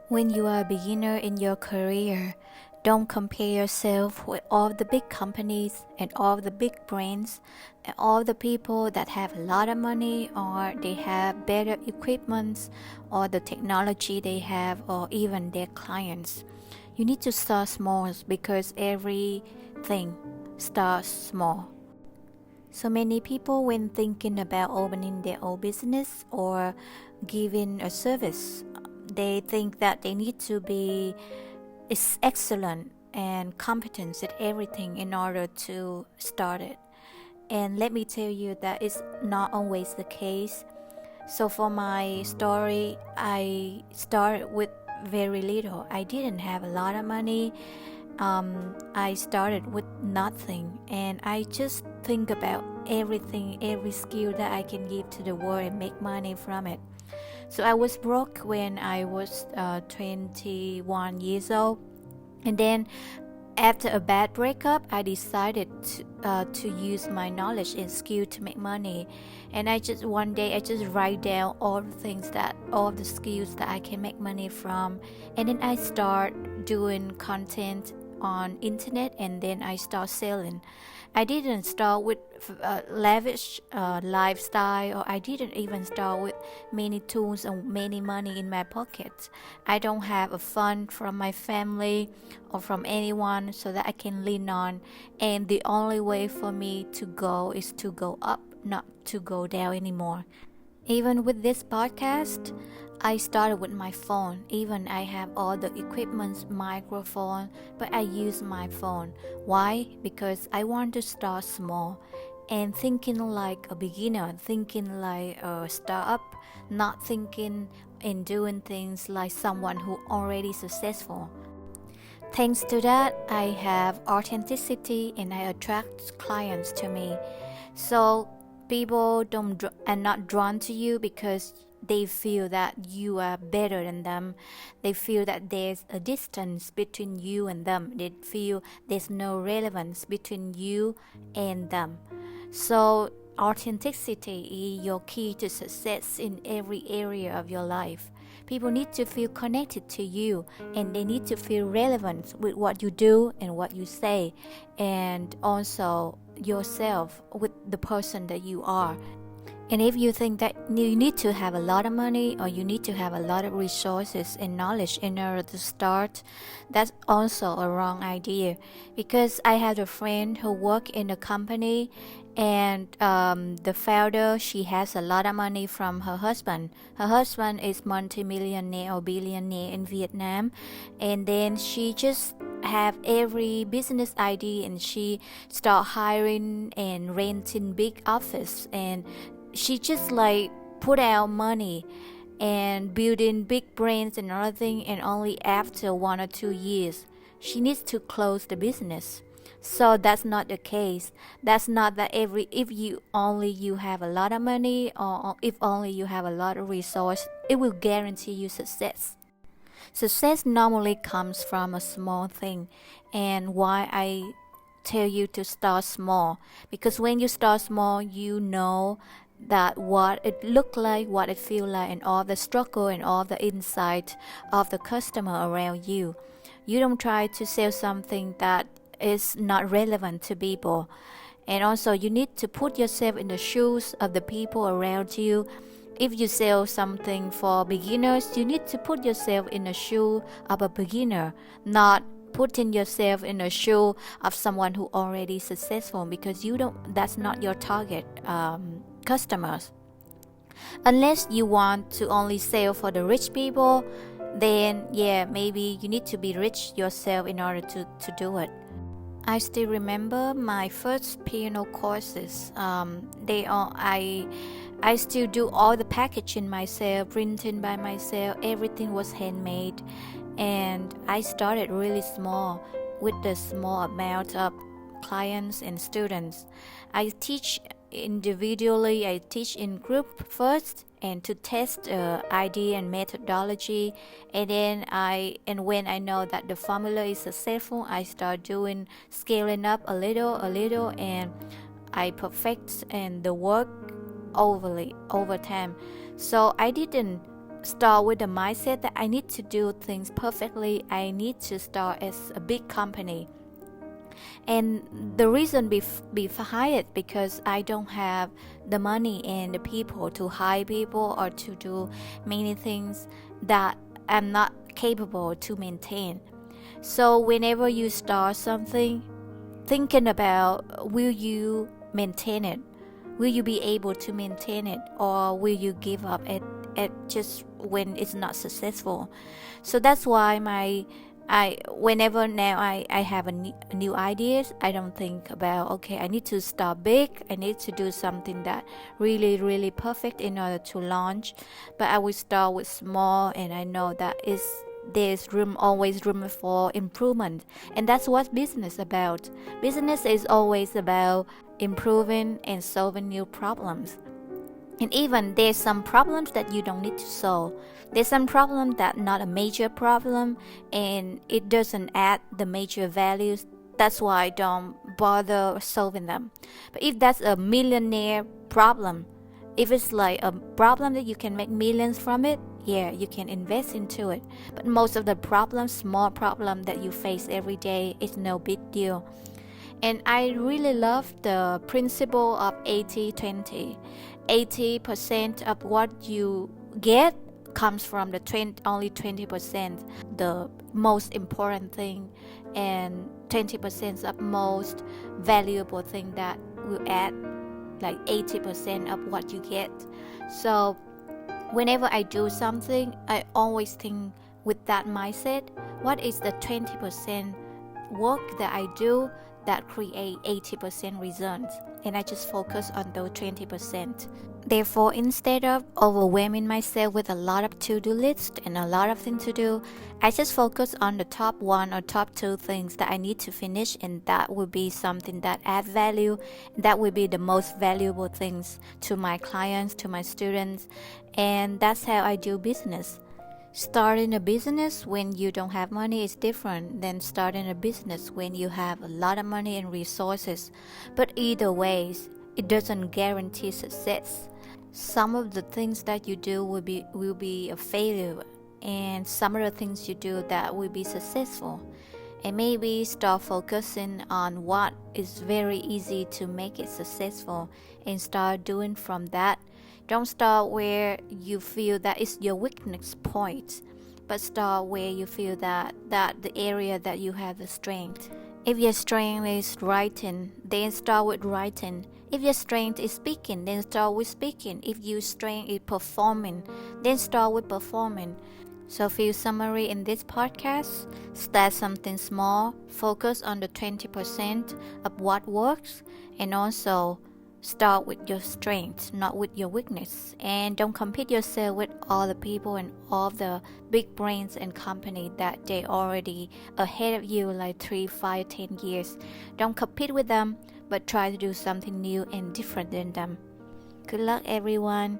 When you are a beginner in your career, don't compare yourself with all the big companies and all the big brands and all the people that have a lot of money or they have better equipment or the technology they have or even their clients. You need to start small because everything starts small. So many people, when thinking about opening their own business or giving a service, they think that they need to be excellent and competent at everything in order to start it. And let me tell you that it's not always the case. So for my story, I started with very little. I didn't have a lot of money. I started with nothing, and I just think about everything, every skill that I can give to the world and make money from it. So I was broke when I was 21 years old, and then after a bad breakup, I decided to use my knowledge and skill to make money. And one day I just write down all the skills that I can make money from, and then I start doing content on internet, and then I start selling. I didn't start with lavish lifestyle, or I didn't even start with many tools and many money in my pocket. I don't have a fund from my family or from anyone so that I can lean on, and the only way for me to go is to go up, not to go down anymore. Even with this podcast, I started with my phone. Even I have all the equipment, microphone, but I use my phone. Why? Because I want to start small and thinking like a beginner, thinking like a startup, not thinking and doing things like someone who already successful. Thanks to that, I have authenticity and I attract clients to me. So people are not drawn to you because they feel that you are better than them. They feel that there's a distance between you and them. They feel there's no relevance between you and them. So authenticity is your key to success in every area of your life. People need to feel connected to you, and they need to feel relevant with what you do and what you say, and also yourself with the person that you are. And if you think that you need to have a lot of money or you need to have a lot of resources and knowledge in order to start, that's also a wrong idea. Because I had a friend who worked in a company, and the founder, she has a lot of money from her husband. Her husband is multi-millionaire or billionaire in Vietnam, and then she just have every business idea, and she start hiring and renting big office, and she just like put out money and building big brands and other thing, and only after 1 or 2 years she needs to close the business. So that's not the case. That's not that if you have a lot of money, or if only you have a lot of resource, it will guarantee you success. Success normally comes from a small thing, and why I tell you to start small, because when you start small, you know that what it look like, what it feel like, and all the struggle and all the insight of the customer around you. You don't try to sell something that is not relevant to people. And also you need to put yourself in the shoes of the people around you. If you sell something for beginners, you need to put yourself in the shoe of a beginner, not putting yourself in the shoe of someone who already successful, because that's not your target customers. Unless you want to only sell for the rich people, then yeah, maybe you need to be rich yourself in order to do it. I still remember my first piano courses. I still do all the packaging myself, printing by myself. Everything was handmade, and I started really small with the small amount of clients and students. I teach individually, I teach in group first, and to test idea and methodology, and then when I know that the formula is successful, I start doing scaling up a little, and I perfect and the work over time. So I didn't start with the mindset that I need to do things perfectly. I need to start as a big company. And the reason behind it, because I don't have the money and the people to hire people or to do many things that I'm not capable to maintain. So whenever you start something, thinking about, will you maintain it? Will you be able to maintain it, or will you give up at just when it's not successful? So that's why whenever now I have new ideas, I don't think about, okay, I need to start big, I need to do something that really perfect in order to launch. But I will start with small, and I know that there's always room for improvement. And that's what business about. Business is always about improving and solving new problems. And even there's some problems that you don't need to solve. There's some problem that not a major problem, and it doesn't add the major values. That's why I don't bother solving them. But if that's a millionaire problem, if it's like a problem that you can make millions from it, yeah, you can invest into it. But most of the problems, small problem that you face every day, is no big deal. And I really love the principle of 80-20. 80% of what you get comes from the only 20%, the most important thing, and 20% of most valuable thing that will add like 80% of what you get. So whenever I do something, I always think with that mindset, what is the 20% work that I do that create 80% results, and I just focus on those 20%. Therefore, instead of overwhelming myself with a lot of to-do lists and a lot of things to do, I just focus on the top one or top two things that I need to finish, and that will be something that add value. That will be the most valuable things to my clients, to my students, and that's how I do business. Starting a business when you don't have money is different than starting a business when you have a lot of money and resources. But either ways, it doesn't guarantee success. Some of the things that you do will be a failure, and some of the things you do that will be successful. And maybe start focusing on what is very easy to make it successful and start doing from that. Don't start where you feel that is your weakness point, but start where you feel that the area that you have the strength. If your strength is writing, then start with writing. If your strength is speaking, then start with speaking. If your strength is performing, then start with performing. So for your summary in this podcast, start something small, focus on the 20% of what works, and also start with your strengths, not with your weakness. And don't compete yourself with all the people and all the big brands and company that they already ahead of you like 3, 5, 10 years. Don't compete with them, but try to do something new and different than them. Good luck, everyone.